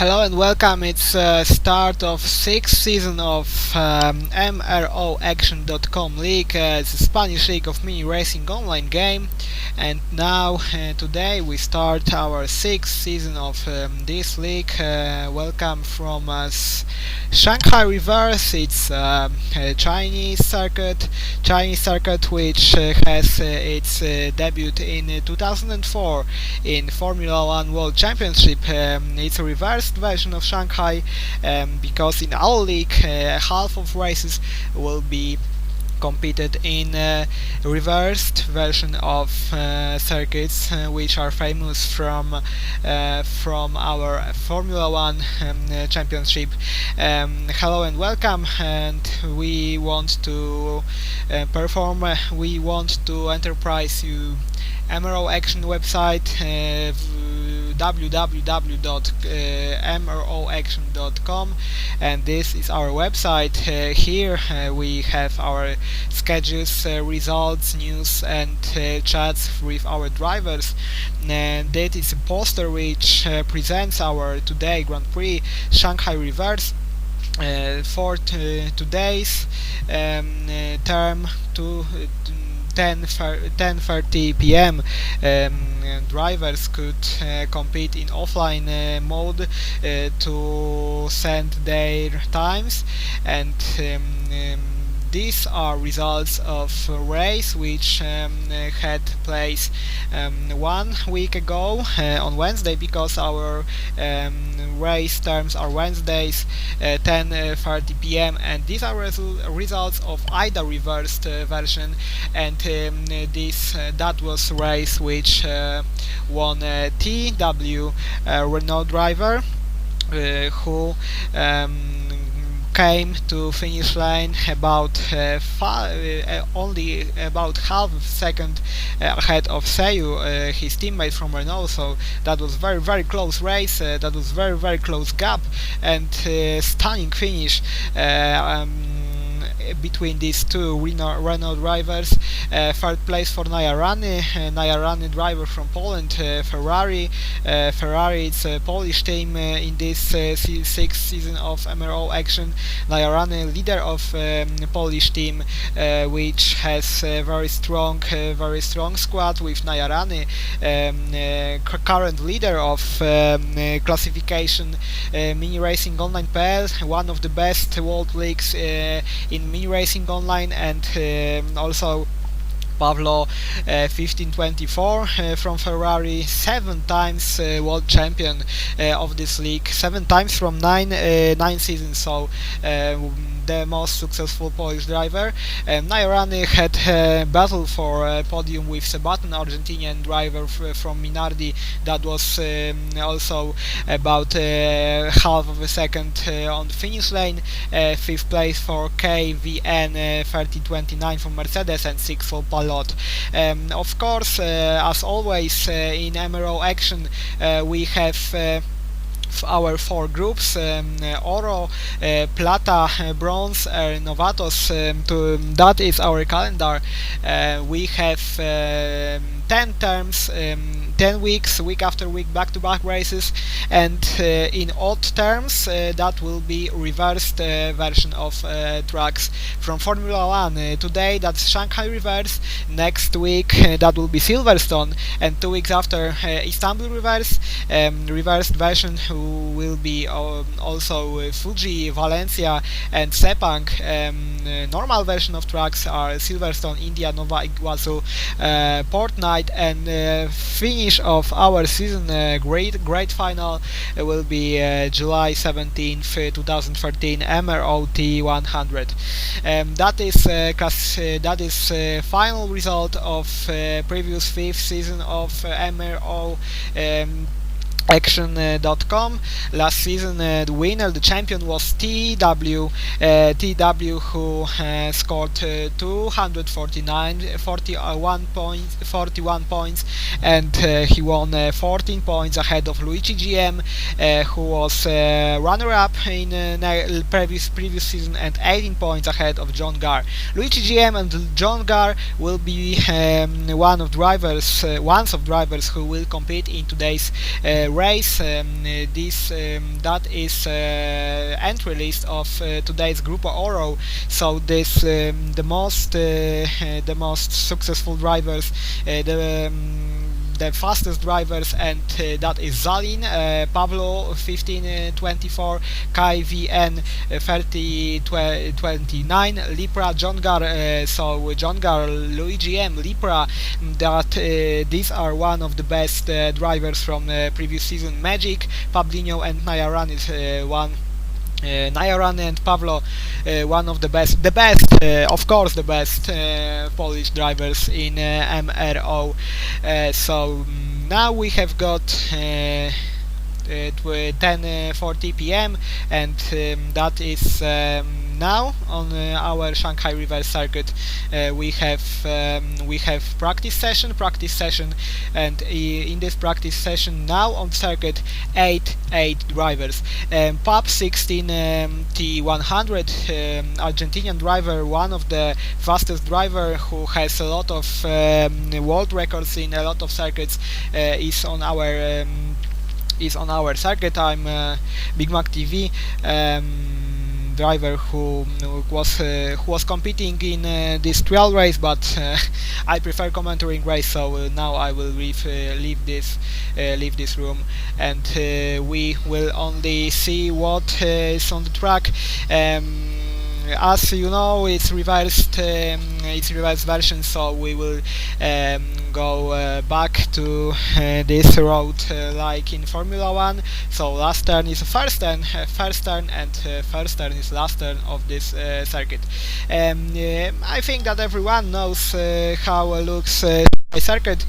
Hello and welcome. It's start of sixth season of MROaccion.com league. It's a Spanish league of mini racing online game, and now today we start our sixth season of this league. Welcome from Shanghai Reverse. It's a Chinese circuit which has its debut in 2004 in Formula One World Championship. It's a reversed version of Shanghai because in our league half of races will be competed in a reversed version of circuits which are famous from our Formula One championship. Hello and welcome, and we want to we want to enterprise you MROaccion website, www.mroaccion.com, and this is our website. Here we have our schedules, results, news, and chats with our drivers. And that is a poster which presents our today Grand Prix Shanghai Reverse for today's term to 10:30 p.m. Drivers could compete in offline mode to send their times, and these are results of a race which had place 1 week ago on Wednesday, because our race terms are Wednesdays 10:30 p.m. and these are results of either reversed version, and that was race which won TW Renault driver who came to finish line about only about half a second ahead of Seyu, his teammate from Renault. So that was very close race. That was very close gap, and stunning finish between these two Renault drivers. Third place for Najarany driver from Poland. Ferrari it's a Polish team in this sixth season of MROaccion. Najarany, leader of Polish team, which has a very strong squad with Najarany, current leader of classification Mini Racing Online.pl, one of the best world leagues in Mini Racing Online, and also Pavlo 1524 from Ferrari, 7 times world champion of this league, 7 times from 9 seasons, so the most successful Polish driver. Najarany had a battle for a podium with Sebastian, Argentinian driver from Minardi. That was also about half of a second on the finish lane. 5th place for KVN 3029 from Mercedes, and 6th for Palot. Of course, as always in MROaccion, we have our 4 groups: Oro, Plata, Bronze, Novatos. That is our calendar. We have 10 terms, 10 weeks, week after week, back-to-back races, and in odd terms that will be reversed version of tracks from Formula One. Today that's Shanghai Reverse, next week that will be Silverstone, and 2 weeks after Istanbul Reverse, reversed version will be also Fuji, Valencia, and Sepang. Normal version of tracks are Silverstone, India, Nova Iguazu, Port Night, and finish of our season great final will be July 17th, 2013, MROT 100. That is final result of previous 5th season of MRO Action.com. Last season the winner, the champion, was TW who scored 41 points, and he won 14 points ahead of Luigi GM, who was runner-up in previous season, and 18 points ahead of John Gar. Luigi GM and John Gar will be one of drivers who will compete in today's race. That is entry list of today's Grupo Oro. So this the most successful drivers, the fastest drivers, and that is Zalin, Pablo 1524, Kai VN 3029, Lipra, Jongar, so Jongar, Luigi M, Lipra, that these are one of the best drivers from previous season. Magic, Pablinho, and Nayaran is one. Nayaran and Pablo, one of the best, of course, the best Polish drivers in MRO. So now we have got 10:40 p.m. and that is now on our Shanghai River circuit. We have practice session, and in this practice session now on circuit eight drivers. Pub 16 T100, Argentinian driver, one of the fastest driver who has a lot of world records in a lot of circuits, is on our circuit. I'm Big Mac TV. Driver who was competing in this trial race, but I prefer commentating race, so now I will leave this room, and we will only see what is on the track. As you know, it's reversed version, so we will go back to this road like in Formula 1. So last turn is first turn, and first turn is last turn of this circuit. I think that everyone knows how looks my circuit.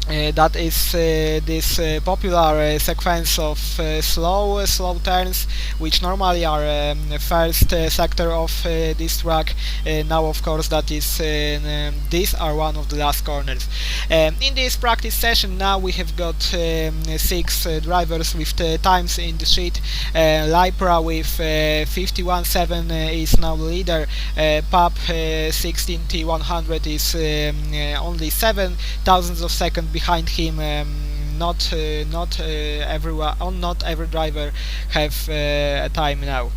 That is this popular sequence of slow turns, which normally are first sector of this track. Now, of course, that is these are one of the last corners. In this practice session, now we have got 6 drivers with times in the sheet. Lipra with 51.7 is now the leader. Pub 16 T100 is only 7 thousandths of second behind him. Not every driver have a time now.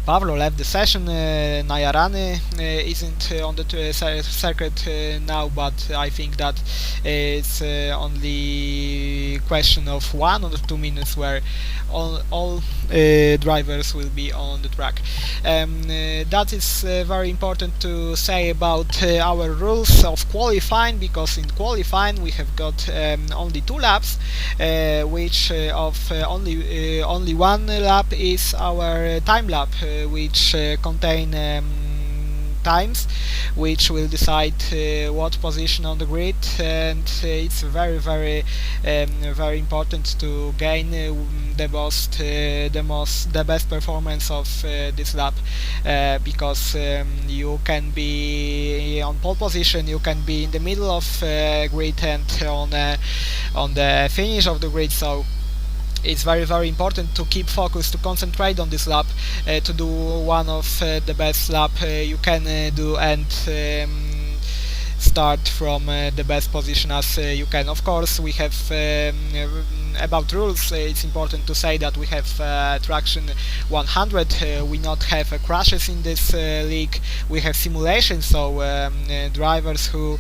Pavlo left the session. Nayarany isn't on the circuit now, but I think that it's only question of 1 or 2 minutes where all drivers will be on the track. That is very important to say about our rules of qualifying, because in qualifying we have got only 2 laps, which of only 1 lap is our time lap, which contain times which will decide what position on the grid, and it's very important to gain the best performance of this lap, because you can be on pole position, you can be in the middle of grid and on the finish of the grid. So it's very important to keep focused, to concentrate on this lap, to do one of the best lap you can do, and start from the best position as you can. Of course, we have about rules, it's important to say that we have traction 100. We not have crashes in this league. We have simulation, so drivers who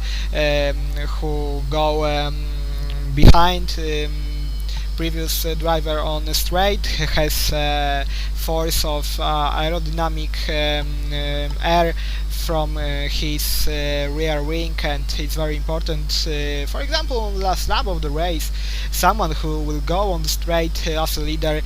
go behind previous driver on the straight has force of aerodynamic air from his rear wing, and it's very important. For example, on the last lap of the race, someone who will go on the straight as a leader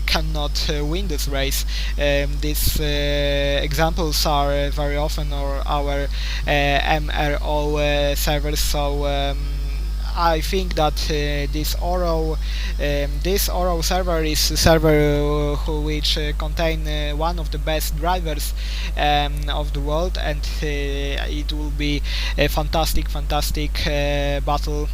cannot win this race. These examples are very often on our MRO servers, so I think that this Oro server is a server which contain one of the best drivers of the world, and it will be a fantastic battle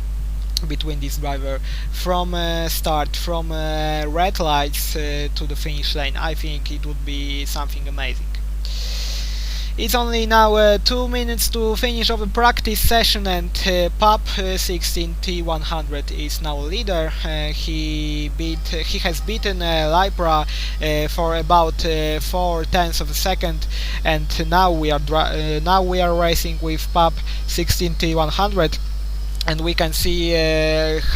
between this driver from start, from red lights to the finish line. I think it would be something amazing. It's only now 2 minutes to finish of the practice session, and Pub 16 T100 is now leader. He has beaten Lipra for about 4/10 of a second, and now we are racing with Pub 16 T100. And we can see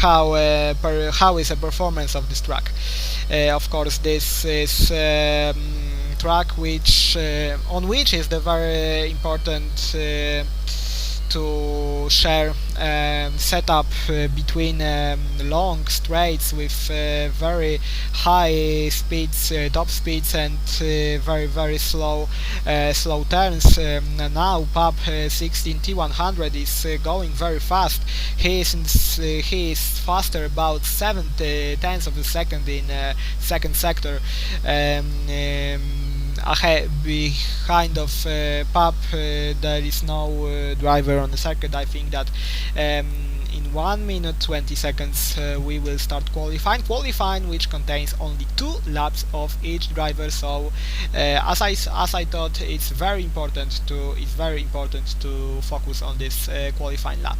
how is the performance of this track. Of course, this is track on which is the very important to share setup between long straights with very high speeds, top speeds, and very slow turns. Now Pub 16 T100 is going very fast. He is faster about 7/10 of a second in second sector. Behind of Pub there is no driver on the circuit. I think that in 1 minute 20 seconds we will start qualifying, which contains only 2 laps of each driver. So as I thought, it's very important to focus on this qualifying lap.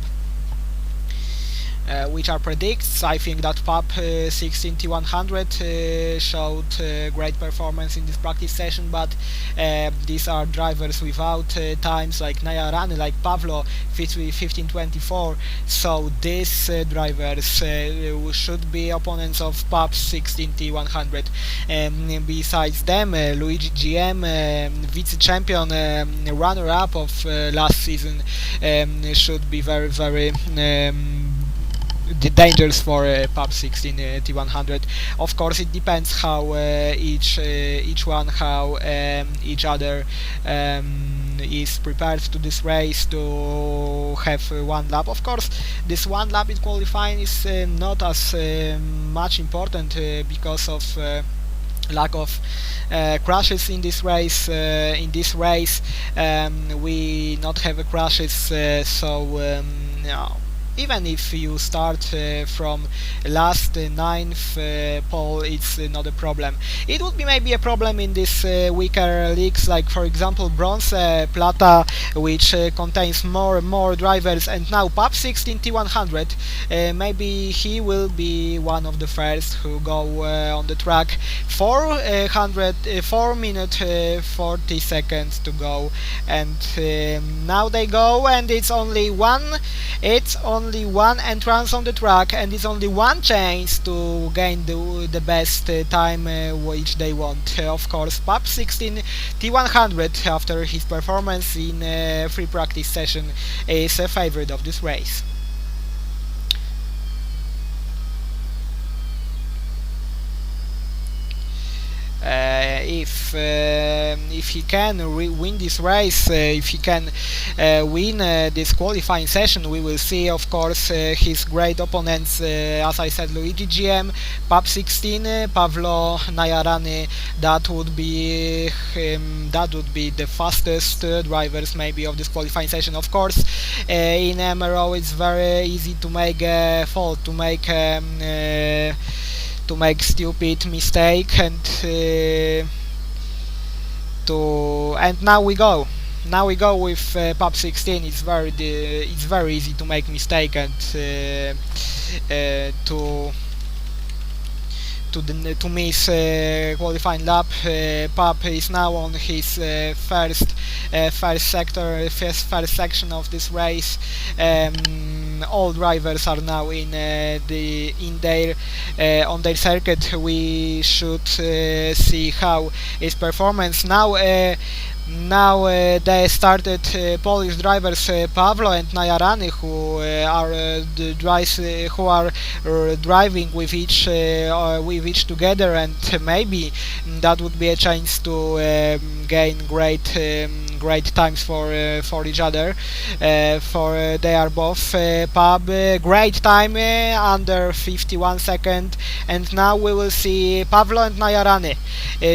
Which are predicts. I think that Pub 16 T100 showed great performance in this practice session, but these are drivers without times like Nayarany, like Pavlo 15:24. So these drivers should be opponents of Pub 16 T100. Besides them, Luigi GM, vice-champion, runner-up of last season, should be very the dangers for Pub 16 T100. Of course, it depends how each other is prepared to this race to have one lap. Of course, this one lap in qualifying is not as much important because of lack of crashes in this race. We not have crashes, so no. Even if you start from last ninth pole, it's not a problem. It would be maybe a problem in these weaker leagues, like for example Bronze, Plata, which contains more drivers. And now Pub 16 T100, maybe he will be one of the first who go on the track. 4 minutes 40 seconds to go, and now they go, and it's only one entrance on the track, and it's only one chance to gain the best time which they want. Of course, Pub 16 T100, after his performance in free practice session, is a favorite of this race. If he can win this race, if he can win this qualifying session, we will see, of course, his great opponents. As I said, Luigi GM, Pub 16, Pavlo Nayarany. That would be the fastest drivers maybe of this qualifying session. Of course, in MRO it's very easy to make a fault, to make stupid mistake, and now we go with Pub 16. It's very easy to make mistake and to miss qualifying lap. Pub is now on his first section of this race. All drivers are now on their circuit. We should see how his performance now. They started Polish drivers Pavlo and Nayarany, who are driving with each together, and maybe that would be a chance to gain great times for each other. For they are both Pub great time under 51 seconds, and now we will see Pavlo and Nayarany,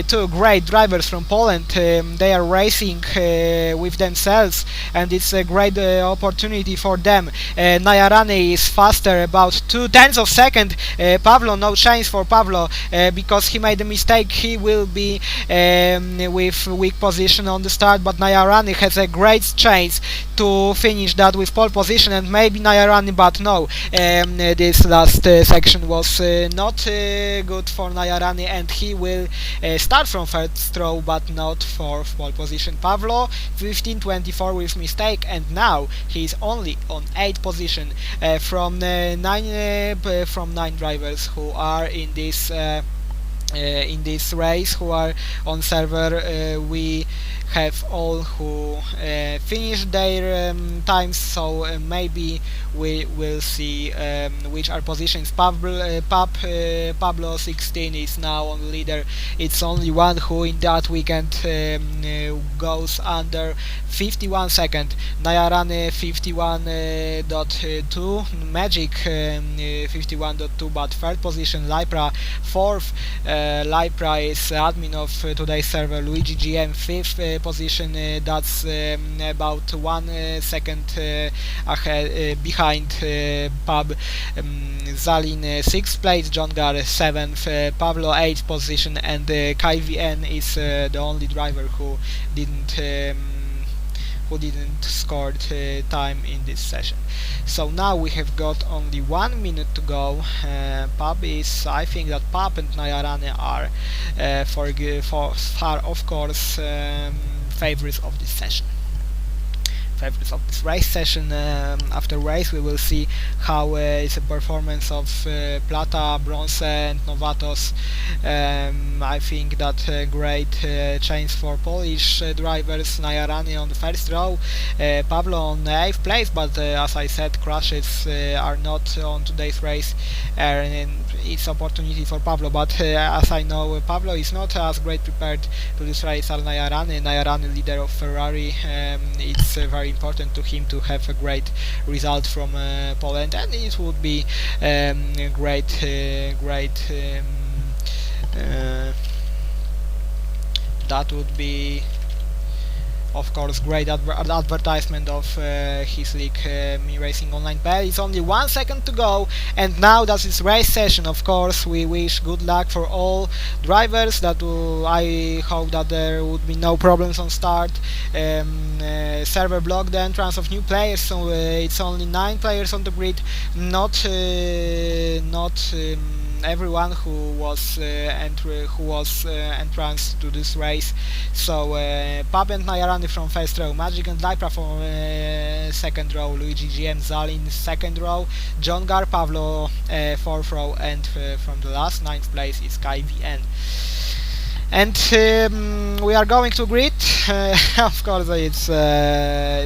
two great drivers from Poland. They are racing with themselves, and it's a great opportunity for them. Nayarany is faster about 2/10 of a second. Pavlo, no chance for Pavlo because he made a mistake. He will be with weak position on the start, but Nayarani has a great chance to finish that with pole position, and maybe Nayarani, but no, this last section was not good for Nayarani, and he will start from first row but not for pole position. Pavlo 15.24 with mistake, and now he is only on 8th position from nine drivers who are in this race, who are on server. We have all who finished their times, so maybe we will see which are positions. Pablo 16 is now on the leader. It's only one who in that weekend goes under 51 second. Nayarani 51.2, Magic 51.2, but third position. Lypra 4th. Lypra is admin of today's server. Luigi GM 5th position. That's about 1 second ahead behind Pab. Zalin 6th place, John Gar 7th, Pablo 8th position, and KVN is the only driver who didn't score time in this session. So now we have got only 1 minute to go. I think that Pab and Nayarani are for far, of course, favorites of this session. Favorites of this race session. After race we will see how is the performance of Plata, Bronze and Novatos. I think that great chance for Polish drivers. Nayarani on the first row, Pablo on 8th place, but as I said, crashes are not on today's race, and it's opportunity for Pablo, but as I know, Pablo is not as great prepared to this race as Nayarani. Nayarani, leader of Ferrari, it's very important to him to have a great result from Poland, and it would be great that would be, of course, great advertisement of his league, Me Racing Online. It's only 1 second to go, and now that is race session. Of course, we wish good luck for all drivers. That I hope that there would be no problems on start. Server blocked the entrance of new players, so it's only 9 players on the grid. Not everyone who was entrance to this race. So Pab and Nayarani from first row, Magic and Lypra from second row, Luigi GM, Zalin second row, John Gar, Pavlo 4th row, and from the last 9th place is KVN. And we are going to grid. Of course, it's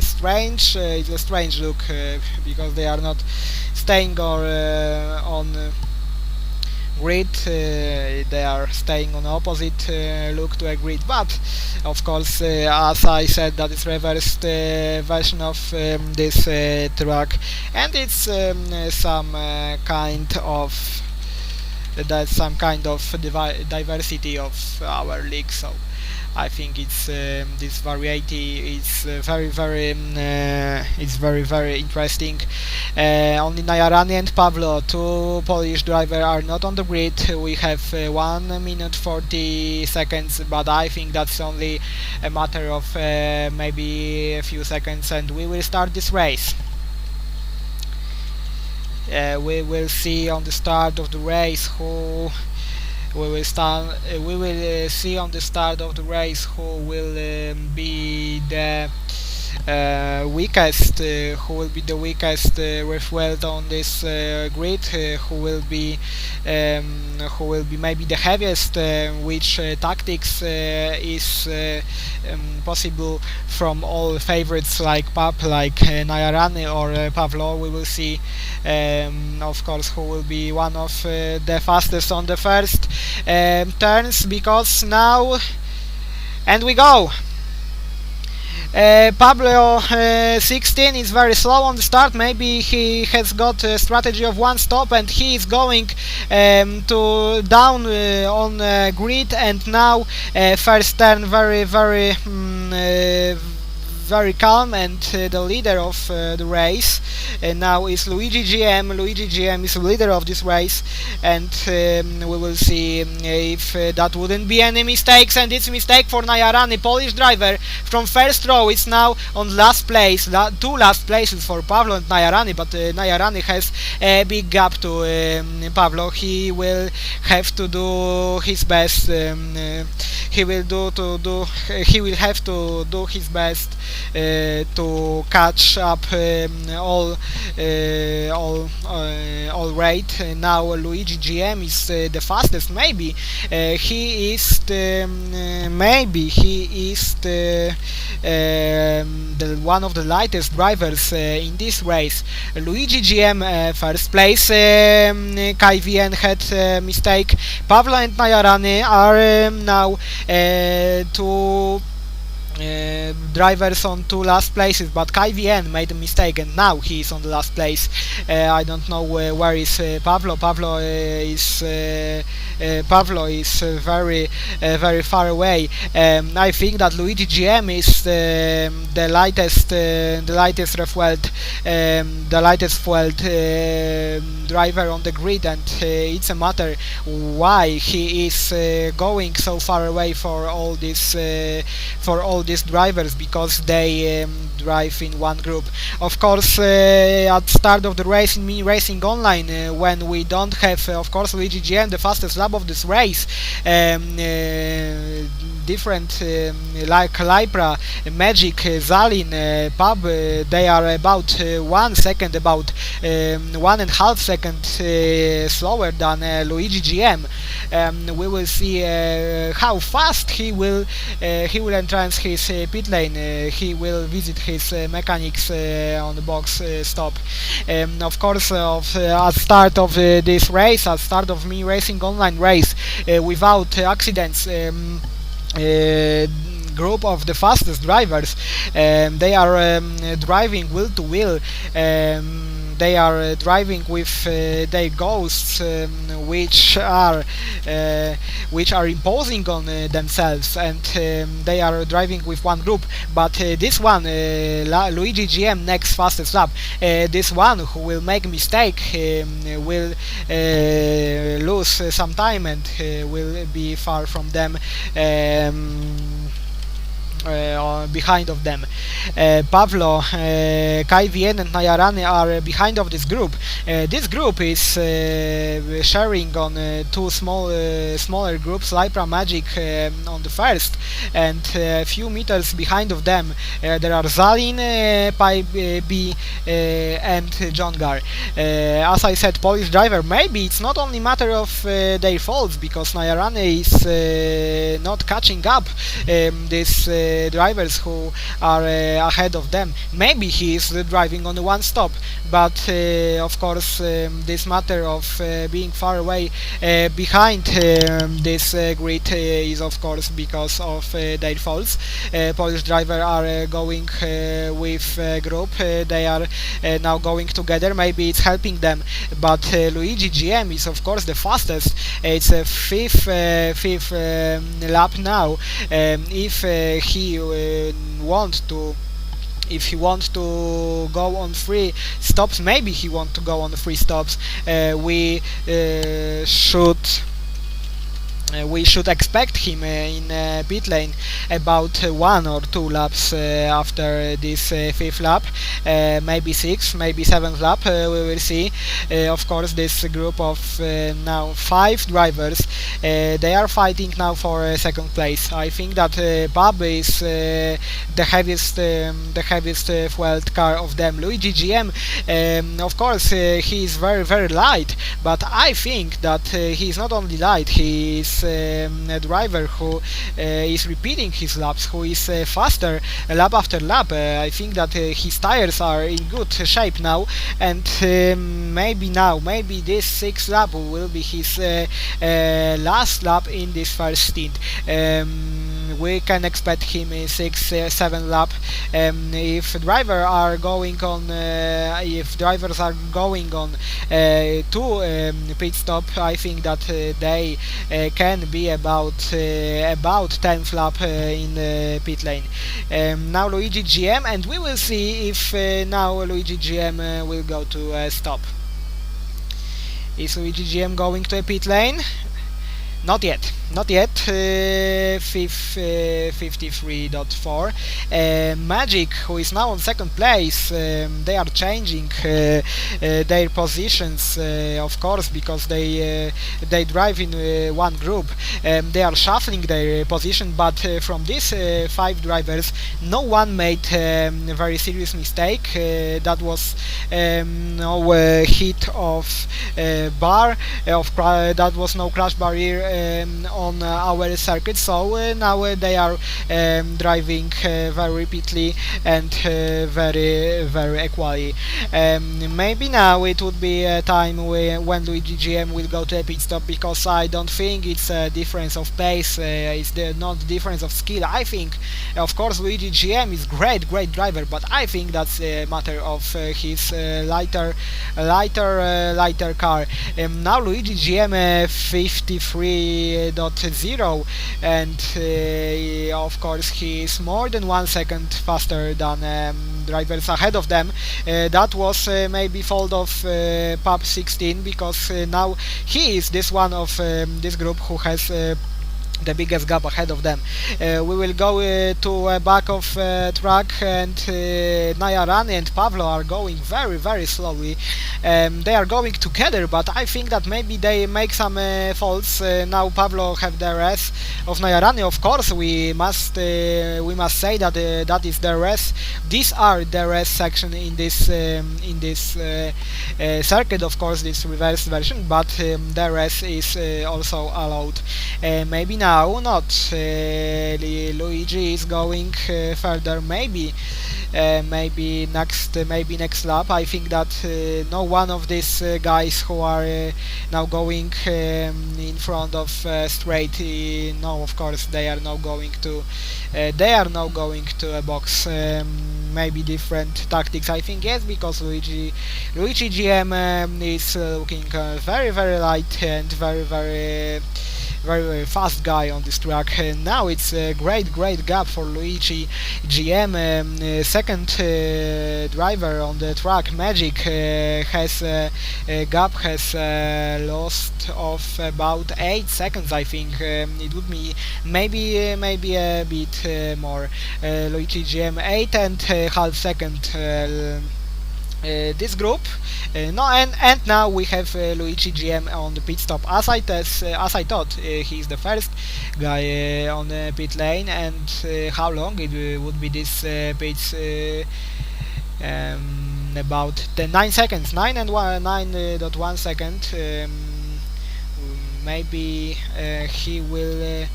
strange. It's a strange look because they are not staying on grid. They are staying on opposite look to a grid, but of course, as I said, that is reversed version of this track, and it's some kind of diversity of our league. So I think it's this variety is very interesting. Only Nayarani and Pavlo, 2 Polish drivers, are not on the grid. We have 1 minute 40 seconds, but I think that's only a matter of maybe a few seconds, and we will start this race. We will see on the start of the race who we will see on the start of the race who will be the weakest, with wealth on this grid, who will be maybe the heaviest, which tactics is possible from all favorites like Pap, like Nayarani or Pavlo. We will see, of course, who will be one of the fastest on the first turns, because now, and we go. Pablo 16 is very slow on the start. Maybe he has got a strategy of one stop, and he is going to down on very calm, and the leader of the race now is Luigi GM. Luigi GM is the leader of this race, and we will see if that wouldn't be any mistakes, and it's a mistake for Najarany, Polish driver from first row. It's now on last place, two last places for Pawlo and Najarany, but Najarany has a big gap to Pawlo. He will have to do his best. He will have to do his best to catch up all rate. Now Luigi GM is the fastest. Maybe he is the one of the lightest drivers in this race. Luigi GM first place. KVN had a mistake. Pawlo and Najarany are now two drivers on two last places, but KVN made a mistake and now he is on the last place. I don't know where is Pawlo. Pawlo is very far away. I think that Luigi GM is the lightest fueled driver on the grid, and it's a matter why he is going so far away for all these drivers, because they drive in one group. Of course, at start of the race in Mini Racing Online, when we don't have, of course, Luigi GM, the fastest lap of this race, different like Lypra, Magic, Zalin, Pub, they are about 1 second, about 1.5 seconds slower than Luigi GM. We will see how fast he will entrance his pit lane. He will visit his mechanics on the box stop. Of course, at start of this race, at start of Mini Racing Online race, without accidents, group of the fastest drivers, they are driving wheel to wheel. They are driving with their ghosts, which are imposing on themselves, and they are driving with one group. But this one, Luigi GM, next fastest lap, this one who will make mistake will lose some time and will be far from them. Behind of them, Pawlo, KVN and Najarany are behind of this group. This group is sharing on two smaller groups, Lypra, Magic on the first, and a few meters behind of them there are Zalin, Pipe B, and John Gar. As I said, Polish driver. Maybe it's not only matter of their faults, because Najarany is not catching up this drivers who are ahead of them. Maybe he is driving on the one stop, but of course this matter of being far away behind this grid is of course because of their faults. Polish drivers are going with group. They are now going together. Maybe it's helping them, but Luigi GM is of course the fastest. It's a fifth lap now. If he wants to go on 3 stops, maybe he wants to go on 3 stops, we should expect him in pit lane about 1 or 2 laps after this 5th lap, maybe 6th, maybe 7th lap, we will see. Of course, this group of now 5 drivers, they are fighting now for 2nd place. I think that Bob is the heaviest fueled car of them. Luigi GM, of course, he is very light, but I think that he is not only light, he is a driver who is repeating his laps, who is faster lap after lap. I think that his tires are in good shape now, and maybe this 6th lap will be his last lap in this first stint. We can expect him in 6th, 7th lap. If drivers are going on to pit stop, I think that they can be about 10th lap in the pit lane. Now Luigi GM, and we will see if now Luigi GM will go to stop. Is Luigi GM going to a pit lane? Not yet, not yet. 53.4. Magic, who is now on second place, they are changing their positions, of course, because they drive in one group. They are shuffling their position, but from these 5 drivers, no one made a very serious mistake. That was no hit of bar, that was no crash barrier on our circuit, so now they are driving very rapidly and very equally. Maybe now it would be a time when Luigi GM will go to a pit stop, because I don't think it's a difference of pace, it's not difference of skill. I think, of course, Luigi GM is great driver, but I think that's a matter of his lighter car. Now Luigi GM 53.0, and of course he is more than 1 second faster than drivers ahead of them. That was maybe fault of Pub 16, because now he is this one of this group who has the biggest gap ahead of them. We will go to back of track, and Nayarani and Pavlo are going very slowly. They are going together, but I think that maybe they make some faults. Now Pavlo have the rest of Nayarani. Of course, we must say that that is the rest. These are the rest section in this circuit. Of course, this reverse version, but the rest is also allowed. Maybe now not. Luigi is going further. Maybe next lap. I think that no one of these guys who are now going in front of straight. No, of course they are now going to a box. Maybe different tactics. I think yes, because Luigi GM is looking very light and very fast guy on this track. Now it's a great gap for Luigi GM. Second driver on the track, Magic, has lost of about 8 seconds. I think it would be maybe a bit more. Luigi GM 8.5 seconds. This group. And now we have Luigi GM on the pit stop. As I thought, he's the first guy on the pit lane. And how long it would be this pits? About 9 seconds, 9.1 second. Maybe he will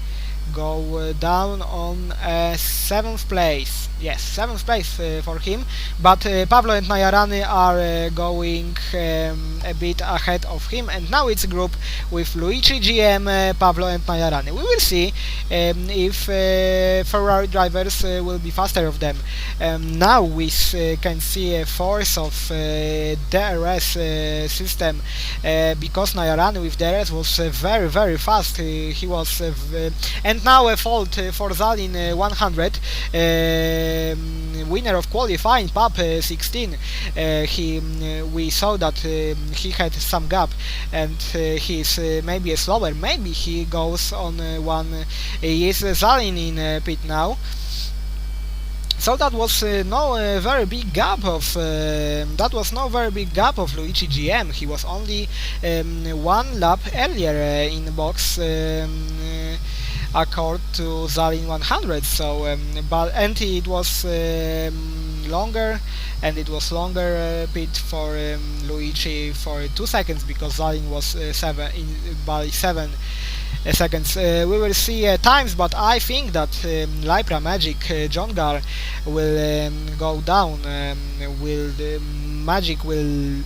go down on 7th place. Yes, 7th place for him, but Pablo and Nayarani are going a bit ahead of him, and now it's a group with Luigi GM, Pablo and Nayarani. We will see if Ferrari drivers will be faster of them. Now we can see a force of DRS system, because Nayarani with DRS was very fast. He was and now a fault for Zalin 100. Winner of qualifying, Pub 16. We saw that he had some gap, and he's maybe slower. Maybe he goes on one. He is Zalin in pit now. So that was no very big gap of Luigi GM. He was only 1 lap earlier in the box. Accord to Zalin 100, so and it was longer pit for Luigi for 2 seconds, because Zalin was 7 seconds. We will see times, but I think that Lypra Magic Jongar will go down. Magic will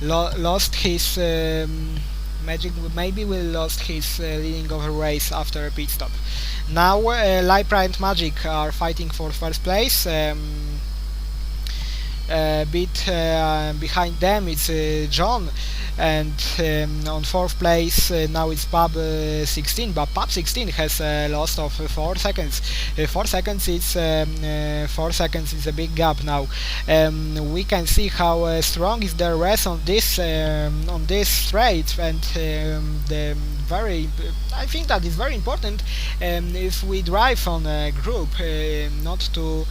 lost his Magic maybe will lost his leading of a race after a pit stop. Now Lypra and Magic are fighting for first place. A bit behind them it's John and on fourth place now it's Pub 16, but Pub 16 has a loss of 4 seconds. 4 seconds is 4 seconds is a big gap now. We can see how strong is the race on this straight, and I think that is very important if we drive on a group, not to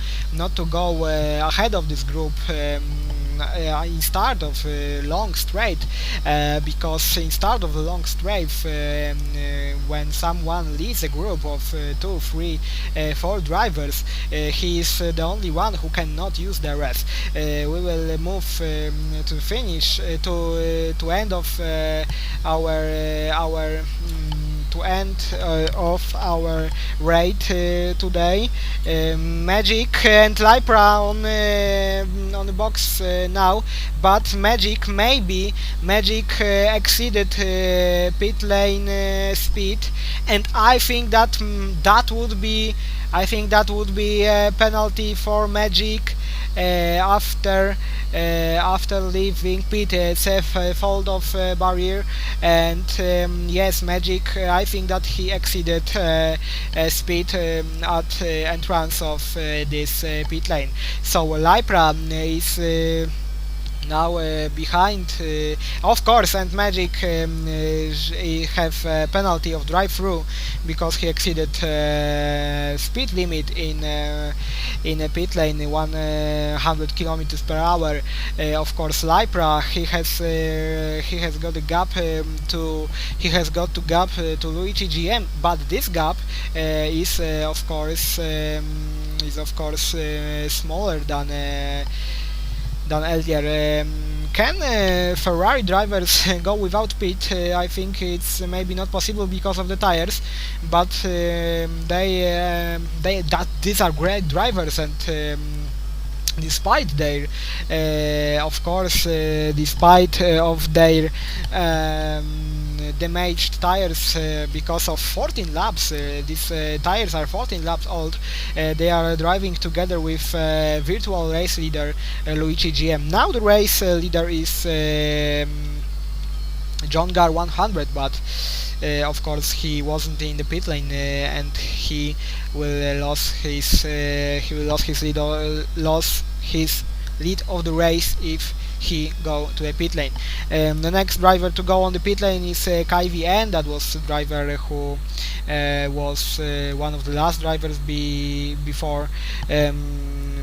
go ahead of this group in start of long straight, because in start of the long straight, when someone leads a group of 2, 3, 4 drivers, he is the only one who cannot use the rest. We will move to finish to end of our to end of our raid today. Magic and Lypra on the box now, but Magic exceeded pit lane speed, and I think that that would be a penalty for Magic after leaving pit. It's a fault of barrier, and yes, Magic, I think that he exceeded speed at entrance of this pit lane. So Lypra is now behind, of course, and Magic have a penalty of drive-through because he exceeded speed limit in a pit lane 100 kilometers per hour. Of course, Lypra, he has got a gap to Luigi GM, but this gap is of course smaller than earlier. Can Ferrari drivers go without pit? I think it's maybe not possible because of the tires, but these are great drivers, and despite their of their damaged tires because of 14 laps. These tires are 14 laps old. They are driving together with virtual race leader Luigi GM. Now the race leader is John Gar 100, but of course he wasn't in the pit lane, and he will lose his lead of the race if he go to the pit lane. The next driver to go on the pit lane is Kai VN. That was the driver who was one of the last drivers before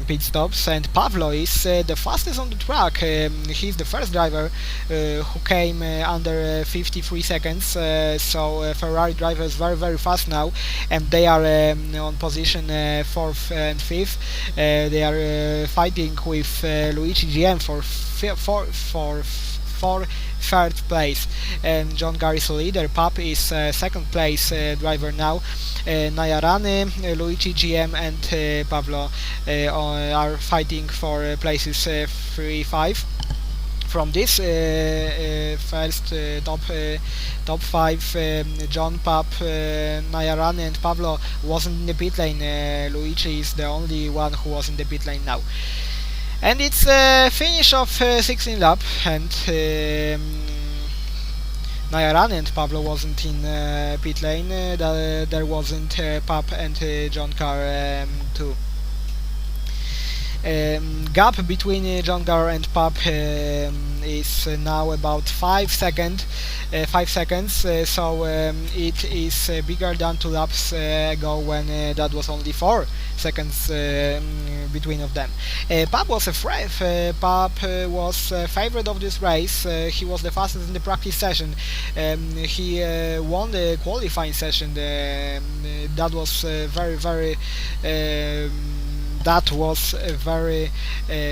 pit stops, and Pavlo is the fastest on the track. He's the first driver who came under 53 seconds, so Ferrari driver is very fast now, and they are on position 4th and 5th. They are fighting with Luigi GM for third place. John Gar is leader. Pap is second place driver now. Nayarane, Luigi GM and Pablo are fighting for places 3, 5. From this first top 5, John, Pap, Nayarane and Pablo wasn't in the pit lane. Luigi is the only one who was in the pit lane now. And it's a finish of 16 lap, and Nayarane and Pablo wasn't in pit lane. There wasn't Pap and John Carr too. Gap between John Gar and Pap is now about 5 seconds. So it is bigger than 2 laps ago, when that was only 4 seconds between of them. Pap was was favorite of this race. He was the fastest in the practice session. He won the qualifying session. That was that was a very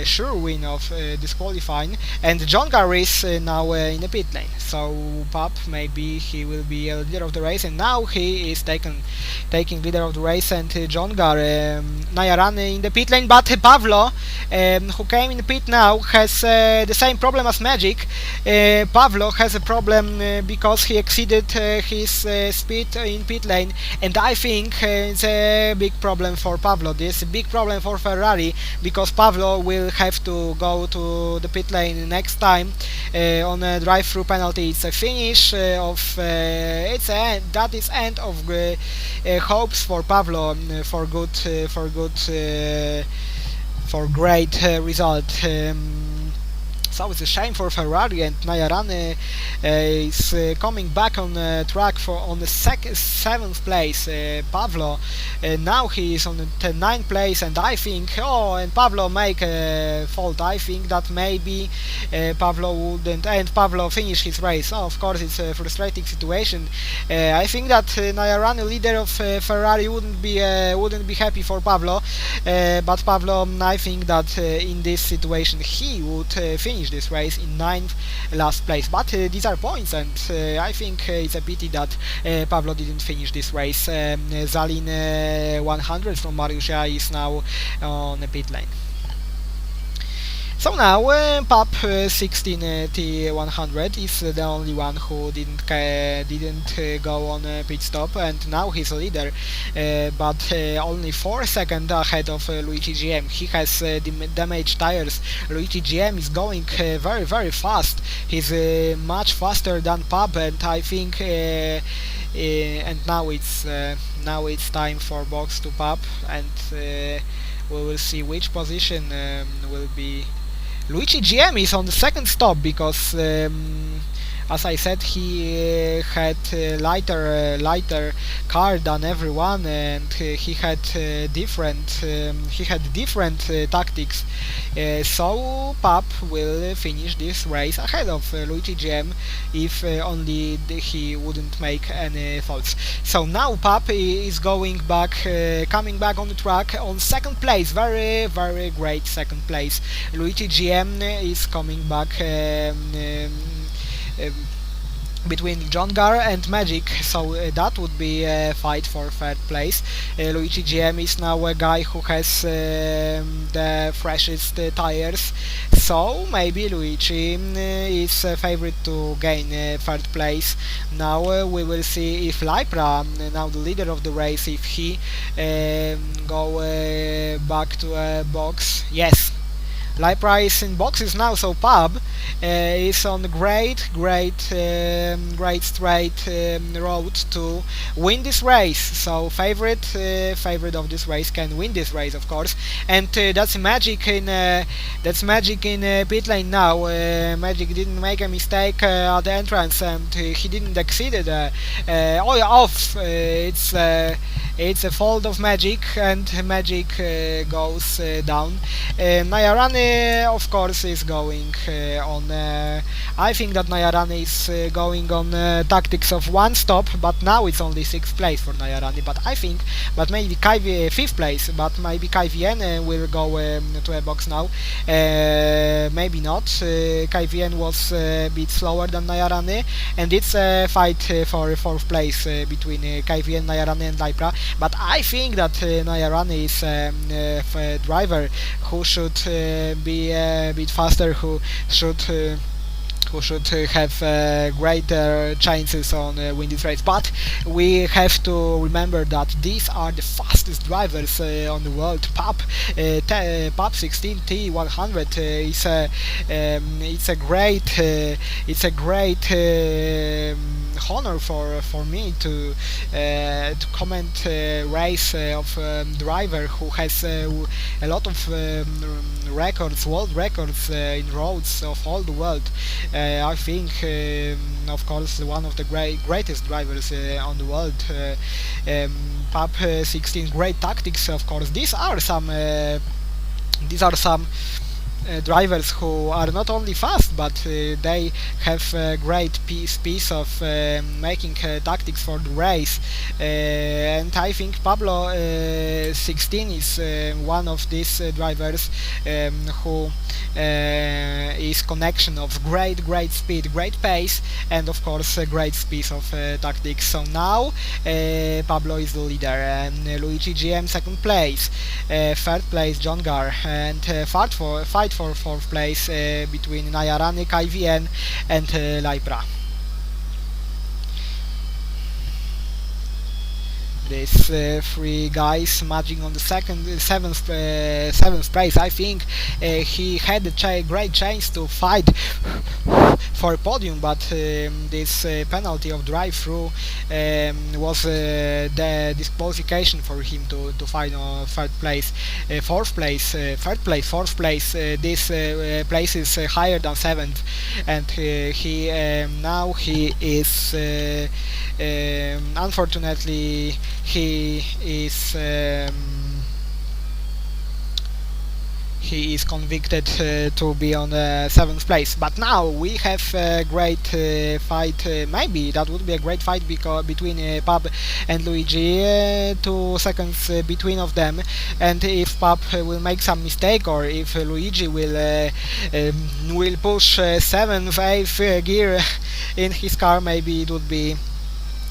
sure win of disqualifying, and John Gar is now in the pit lane. So Pap, maybe he will be a leader of the race, and now he is taking leader of the race, and John Gar, Nayarane in the pit lane, but Pavlo, who came in the pit now, has the same problem as Magic. Pavlo has a problem because he exceeded his speed in pit lane, and I think it's a big problem for Pavlo. This is a big problem for Ferrari, because Pablo will have to go to the pit lane next time on a drive-through penalty. It's a finish that is end of hopes for Pablo for great result. So it's a shame for Ferrari, and Najarany is coming back on track for on the seventh place. Pablo now he is on the ninth place, and I think and Pablo make a fault. I think that maybe Pablo wouldn't, and Pablo finish his race. So of course it's a frustrating situation. I think that Najarany, leader of Ferrari, wouldn't be happy for Pablo, but Pablo, I think that in this situation he would finish this race in ninth last place. But these are points, and I think it's a pity that Pablo didn't finish this race. Zalin 100 from MROaccion is now on the pit lane. So now Pap 16 T100 is the only one who didn't go on a pit stop, and now he's a leader, but only 4 seconds ahead of Luigi GM. He has damaged tires. Luigi GM is going very very fast. He's much faster than Pap, and I think and now it's time for box to Pap, and we will see which position will be. Luigi GM is on the second stop because, as I said, he had lighter car than everyone, and he had different tactics. So Pap will finish this race ahead of Luigi GM if only he wouldn't make any faults. So now Pap is coming back on the track on second place, very very great second place. Luigi GM is coming back between John Gar and Magic, so that would be a fight for third place. Luigi GM is now a guy who has the freshest tires, so maybe Luigi is a favorite to gain third place. Now we will see if Lypra, now the leader of the race, if he go back to a box. Yes, Lypra is in boxes now, so Pub is on great straight road to win this race. So favorite of this race can win this race, of course, and that's Magic in pit lane now. Magic didn't make a mistake at the entrance, and he didn't exceed it. Off. It's a fault of Magic, and Magic goes down. Najarany, of course, is going on. I think that Najarany is going on tactics of one stop, but now it's only 6th place for Najarany. But I think, but maybe 5th place, but maybe KVN will go to a box now. Maybe not. KVN was a bit slower than Najarany, and it's a fight for 4th place between KVN, Najarany, and Lypra. But I think that Najarany is a driver who should be a bit faster, who should have greater chances on win this race. But we have to remember that these are the fastest drivers on the world. Pap 16 T100 it's a great honor for me to comment race of driver who has a lot of records, world records in roads of all the world. I think, of course, one of the greatest drivers on the world. Pap 16, great tactics, of course. These are some drivers who are not only fast, but they have a great piece of making tactics for the race, and I think Pablo 16 is one of these drivers who is connection of great speed, great pace, and of course a great piece of tactics. So now Pablo is the leader, and Luigi GM second place, third place John Gar, and fight for 4th place between Najarany, KVN, and these three guys matching on the seventh place. I think he had a great chance to fight for a podium, but this penalty of drive-through was the disqualification for him to fight on third place, fourth place, third place, fourth place. This place is higher than seventh, and he now he is unfortunately he is convicted to be on seventh place. But now we have a great fight. Maybe that would be a great fight between Pub and Luigi. 2 seconds between of them, and if Pub will make some mistake, or if Luigi will push 7th, 8th gear in his car, maybe it would be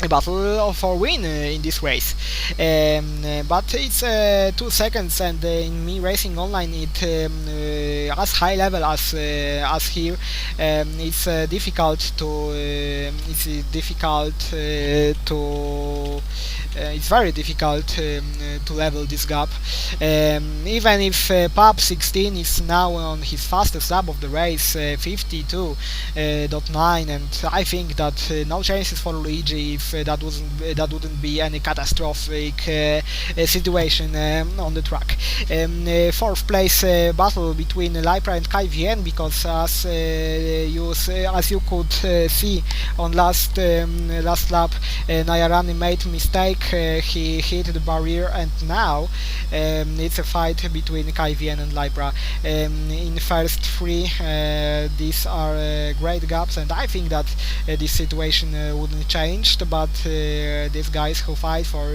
a battle for win in this race. But it's 2 seconds, and in Me Racing Online it as high level as here. It's difficult to it's very difficult to level this gap. Even if Pub 16 is now on his fastest lap of the race, 52.9, and I think that no chances for Luigi if that wouldn't be any catastrophic situation on the track. Fourth place battle between Lypra and KVN, because as you could see on last lap, Nayarani made mistake. He hit the barrier, and now it's a fight between KVN and Lypra. In first three, these are great gaps, and I think that this situation wouldn't change, but these guys who fight for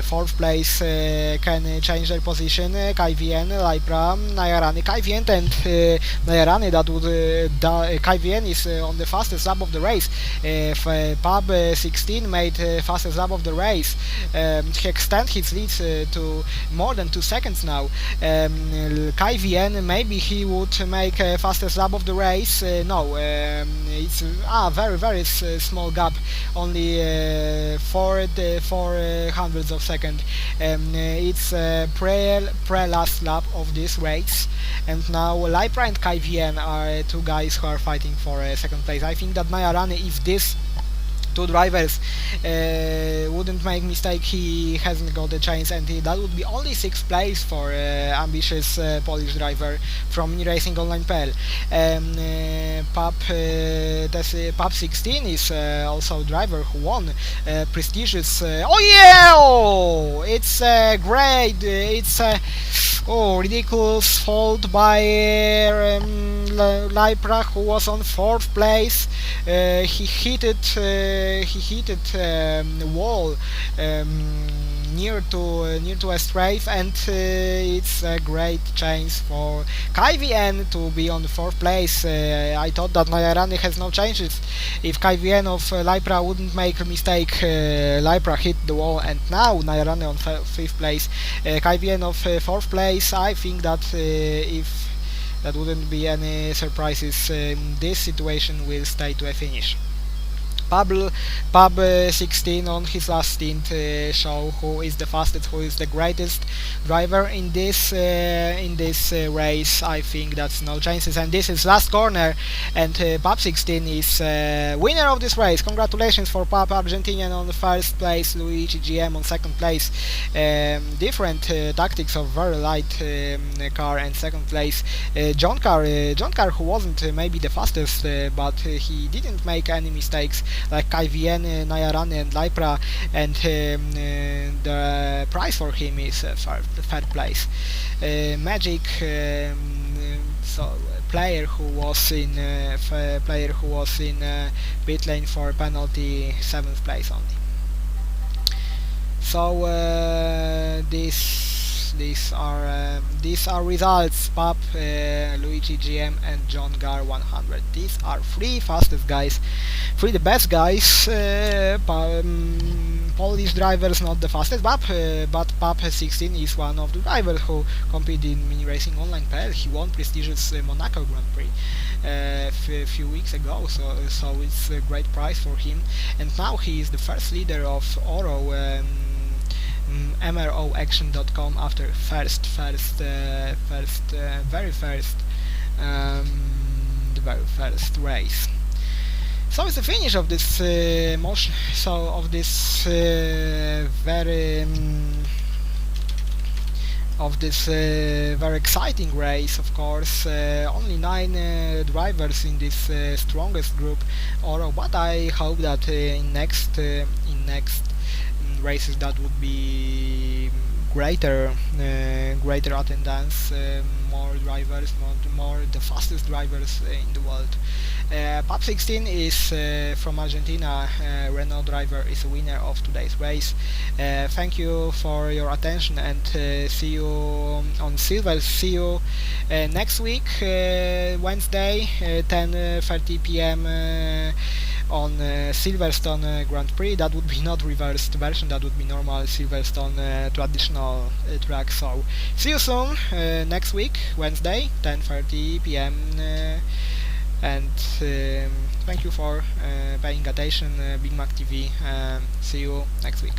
fourth place can change their position. KVN, Lypra, Nayarani, KVN and Nayarani, KVN is on the fastest lap of the race. Pub 16 made fastest lap of the race. He extended his lead to more than 2 seconds now. KVN, maybe he would make fastest lap of the race. No, it's a very small gap, only 4 hundredths of second. It's pre-last lap of this race, and now Lypra and KVN are two guys who are fighting for second place. I think that Nayarani, if this two drivers wouldn't make mistake, he hasn't got a chance, and that would be only 6th place for ambitious Polish driver from Racing Online.pl. Pub 16 is also a driver who won prestigious it's great, it's ridiculous fault by Lypra, who was on 4th place. He hit the wall near to a strafe, and it's a great chance for KVN to be on the 4th place. I thought that Nayarani has no chances if KVN of Lypra wouldn't make a mistake. Lypra hit the wall, and now Nayarani on 5th place, KVN of 4th place. I think that if that wouldn't be any surprises, this situation will stay to a finish. Pub 16 on his last stint show who is the fastest, who is the greatest driver in this race. I think that's no chances, and this is last corner, and Pub 16 is winner of this race. Congratulations for Pub Argentinian on the 1st place, Luigi GM on 2nd place. Different tactics of very light car, and 2nd place John Car, who wasn't maybe the fastest, but he didn't make any mistakes like KVN, Nayarani and Lypra, and the prize for him is third place. Magic, player who was in pit lane for penalty, 7th place only. So these are results. Pub, Luigi GM and John Gar 100. These are 3 fastest guys, 3 the best guys. Polish drivers, not the fastest, but Pub 16 is one of the drivers who competed in Mini Racing Online.pl. He won prestigious Monaco Grand Prix a few weeks ago, so it's a great prize for him, and now he is the first leader of Oro MROaccion.com after the very first race. So it's the finish of this motion. So of this very exciting race. Of course, only 9 drivers in this strongest group. But I hope that in next races that would be greater attendance, more drivers, more the fastest drivers in the world. Pub 16 is from Argentina. Renault driver is a winner of today's race. Thank you for your attention, and see you on Silver. See you next week, Wednesday, 10:30 p.m. On Silverstone Grand Prix. That would be not reversed version, that would be normal Silverstone traditional track. So see you soon next week, Wednesday, 10:30 p.m. And thank you for paying attention, Big Mac TV. See you next week.